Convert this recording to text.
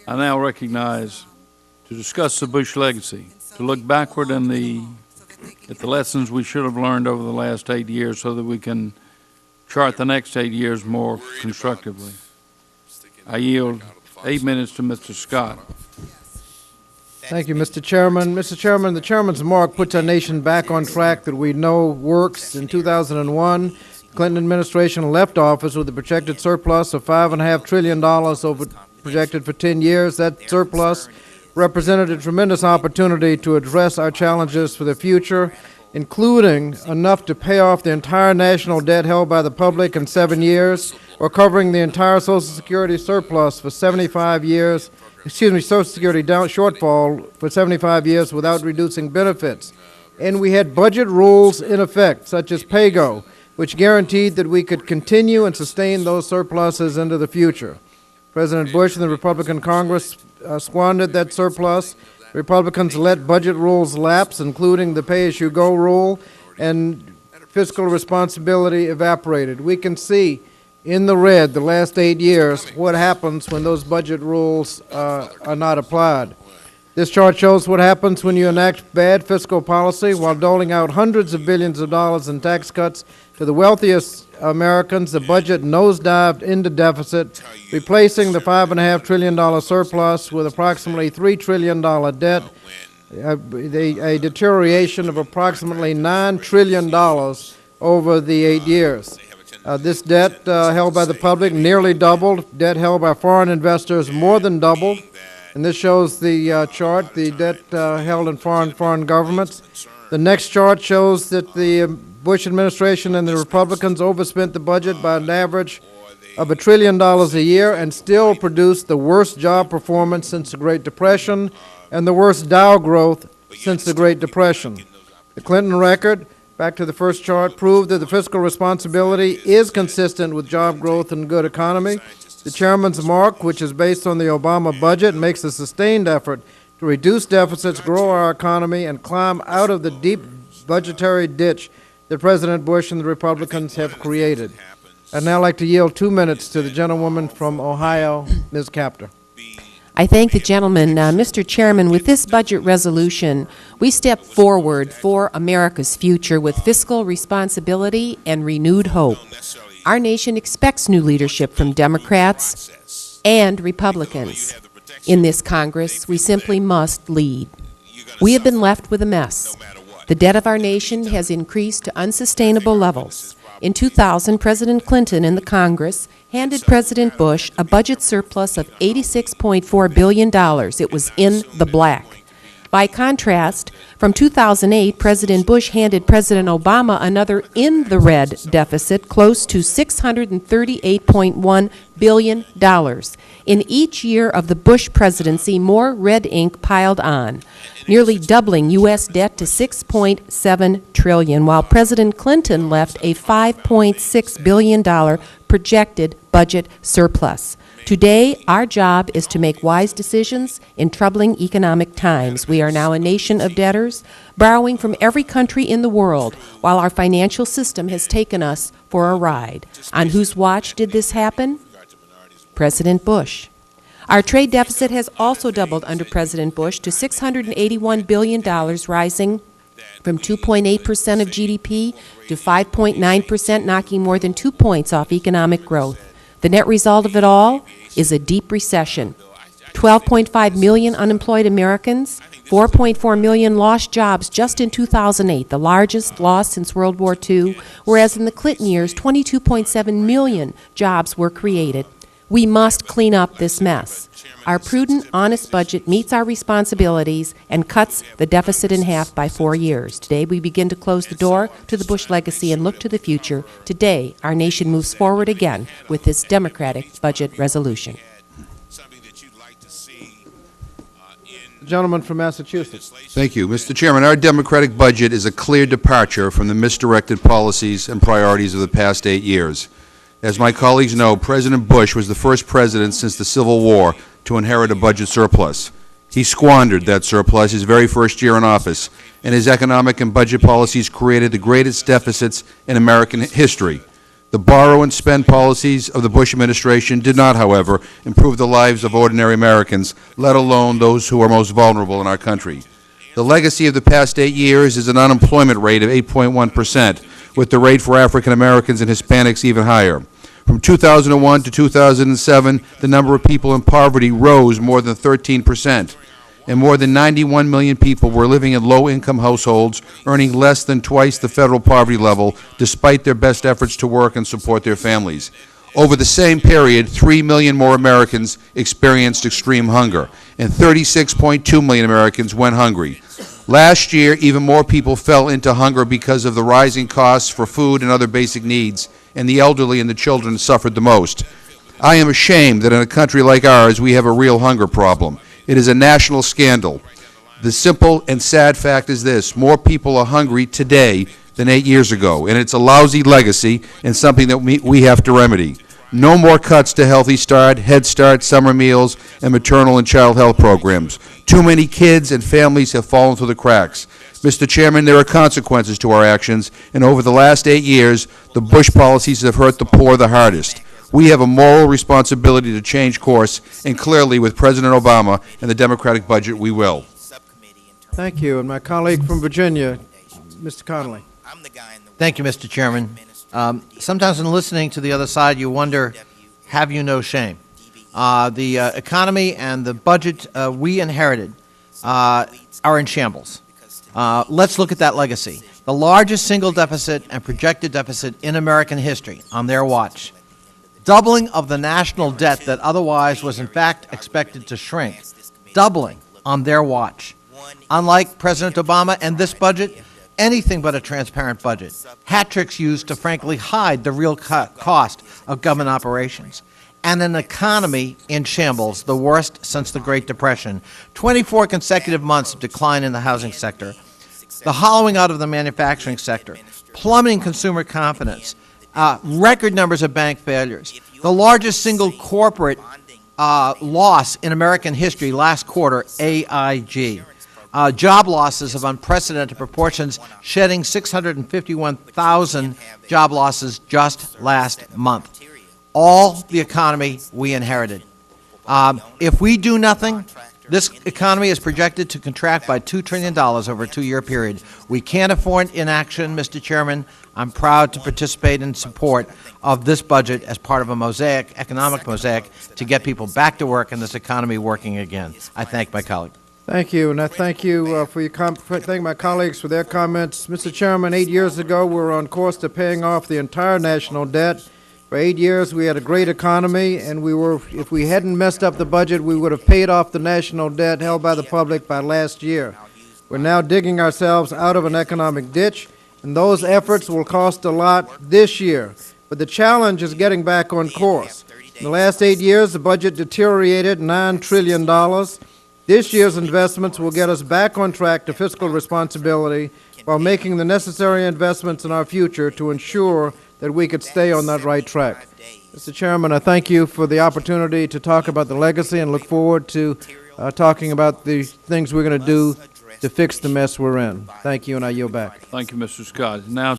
I now recognize to discuss the Bush legacy, to look backward at the lessons we should have learned over the last 8 years so that we can chart the next 8 years more constructively. I yield 8 minutes to Mr. Scott. Thank you, Mr. Chairman. Mr. Chairman, the Chairman's mark puts our nation back on track that we know works. In 2001, the Clinton administration left office with a projected surplus of $5.5 trillion over projected for 10 years. That surplus represented a tremendous opportunity to address our challenges for the future, including enough to pay off the entire national debt held by the public in 7 years, or covering the entire Social Security surplus for 75 years, Social Security shortfall for 75 years without reducing benefits. And we had budget rules in effect, such as PAYGO, which guaranteed that we could continue and sustain those surpluses into the future. President Bush and the Republican Congress squandered that surplus. Republicans let budget rules lapse, including the pay-as-you-go rule, and fiscal responsibility evaporated. We can see in the red the last 8 years what happens when those budget rules are not applied. This chart shows what happens when you enact bad fiscal policy while doling out hundreds of billions of dollars in tax cuts to the wealthiest Americans. The budget nosedived into deficit, replacing the $5.5 trillion surplus with approximately $3 trillion debt, a deterioration of approximately $9 trillion over the 8 years. This debt held by the public nearly doubled. Debt held by foreign investors more than doubled. And this shows the chart, the debt held in foreign governments. The next chart shows that the Bush administration and the Republicans overspent the budget by an average of $1 trillion a year and still produced the worst job performance since the Great Depression and the worst Dow growth since the Great Depression. The Clinton record, back to the first chart, proved that the fiscal responsibility is consistent with job growth and good economy. The Chairman's mark, which is based on the Obama budget, makes a sustained effort to reduce deficits, grow our economy, and climb out of the deep budgetary ditch that President Bush and the Republicans have created. I'd now like to yield 2 minutes to the gentlewoman from Ohio, Ms. Kaptur. I thank the gentleman. Mr. Chairman, with this budget resolution, we step forward for America's future with fiscal responsibility and renewed hope. Our nation expects new leadership from Democrats and Republicans. In this Congress, we simply must lead. We have been left with a mess. The debt of our nation has increased to unsustainable levels. In 2000, President Clinton and the Congress handed President Bush a budget surplus of $86.4 billion. It was in the black. By contrast, from 2008, President Bush handed President Obama another in-the-red deficit, close to $638.1 billion. In each year of the Bush presidency, more red ink piled on, nearly doubling U.S. debt to $6.7 trillion, while President Clinton left a $5.6 billion projected budget surplus. Today, our job is to make wise decisions in troubling economic times. We are now a nation of debtors, borrowing from every country in the world, while our financial system has taken us for a ride. On whose watch did this happen? President Bush. Our trade deficit has also doubled under President Bush to $681 billion, rising from 2.8% of GDP to 5.9%, knocking more than 2 points off economic growth. The net result of it all is a deep recession. 12.5 million unemployed Americans, 4.4 million lost jobs just in 2008, the largest loss since World War II, whereas in the Clinton years, 22.7 million jobs were created. We must clean up this mess. Our prudent, honest budget meets our responsibilities and cuts the deficit in half by 4 years. Today, we begin to close the door to the Bush legacy and look to the future. Today, our nation moves forward again with this Democratic budget resolution. The gentleman from Massachusetts. Thank you. Mr. Chairman, our Democratic budget is a clear departure from the misdirected policies and priorities of the past 8 years. As my colleagues know, President Bush was the first president since the Civil War to inherit a budget surplus. He squandered that surplus his very first year in office, and his economic and budget policies created the greatest deficits in American history. The borrow and spend policies of the Bush administration did not, however, improve the lives of ordinary Americans, let alone those who are most vulnerable in our country. The legacy of the past 8 years is an unemployment rate of 8.1%, with the rate for African Americans and Hispanics even higher. From 2001 to 2007, the number of people in poverty rose more than 13%, and more than 91 million people were living in low-income households, earning less than twice the federal poverty level, despite their best efforts to work and support their families. Over the same period, 3 million more Americans experienced extreme hunger, and 36.2 million Americans went hungry. Last year, even more people fell into hunger because of the rising costs for food and other basic needs, and the elderly and the children suffered the most. I am ashamed that in a country like ours, we have a real hunger problem. It is a national scandal. The simple and sad fact is this: more people are hungry today than 8 years ago, and it's a lousy legacy and something that we have to remedy. No more cuts to Healthy Start, Head Start, summer meals, and maternal and child health programs. Too many kids and families have fallen through the cracks. Mr. Chairman, there are consequences to our actions, and over the last 8 years, the Bush policies have hurt the poor the hardest. We have a moral responsibility to change course, and clearly with President Obama and the Democratic budget, we will. Thank you. And my colleague from Virginia, Mr. Connolly. Thank you, Mr. Chairman. Sometimes in listening to the other side, you wonder, have you no shame? The economy and the budget we inherited are in shambles. Let's look at that legacy. The largest single deficit and projected deficit in American history on their watch. Doubling of the national debt that otherwise was in fact expected to shrink. Doubling on their watch. Unlike President Obama and this budget, anything but a transparent budget. Hat tricks used to frankly hide the real cost of government operations. And an economy in shambles, the worst since the Great Depression. 24 consecutive months of decline in the housing sector. The hollowing out of the manufacturing sector. Plummeting consumer confidence. Record numbers of bank failures. The largest single corporate loss in American history last quarter, AIG. Job losses of unprecedented proportions, shedding 651,000 job losses just last month. All the economy we inherited. If we do nothing, this economy is projected to contract by $2 trillion over a 2-year period. We can't afford inaction, Mr. Chairman. I'm proud to participate in support of this budget as part of a mosaic, economic mosaic, to get people back to work and this economy working again. I thank my colleague. Thank you, and I thank you thank my colleagues for their comments. Mr. Chairman, 8 years ago, we were on course to paying off the entire national debt. For 8 years, we had a great economy, and if we hadn't messed up the budget, we would have paid off the national debt held by the public by last year. We're now digging ourselves out of an economic ditch, and those efforts will cost a lot this year. But the challenge is getting back on course. In the last 8 years, the budget deteriorated $9 trillion. This year's investments will get us back on track to fiscal responsibility while making the necessary investments in our future to ensure that we could stay on that right track. Mr. Chairman, I thank you for the opportunity to talk about the legacy and look forward to talking about the things we're going to do to fix the mess we're in. Thank you, and I yield back. Thank you, Mr. Scott. Now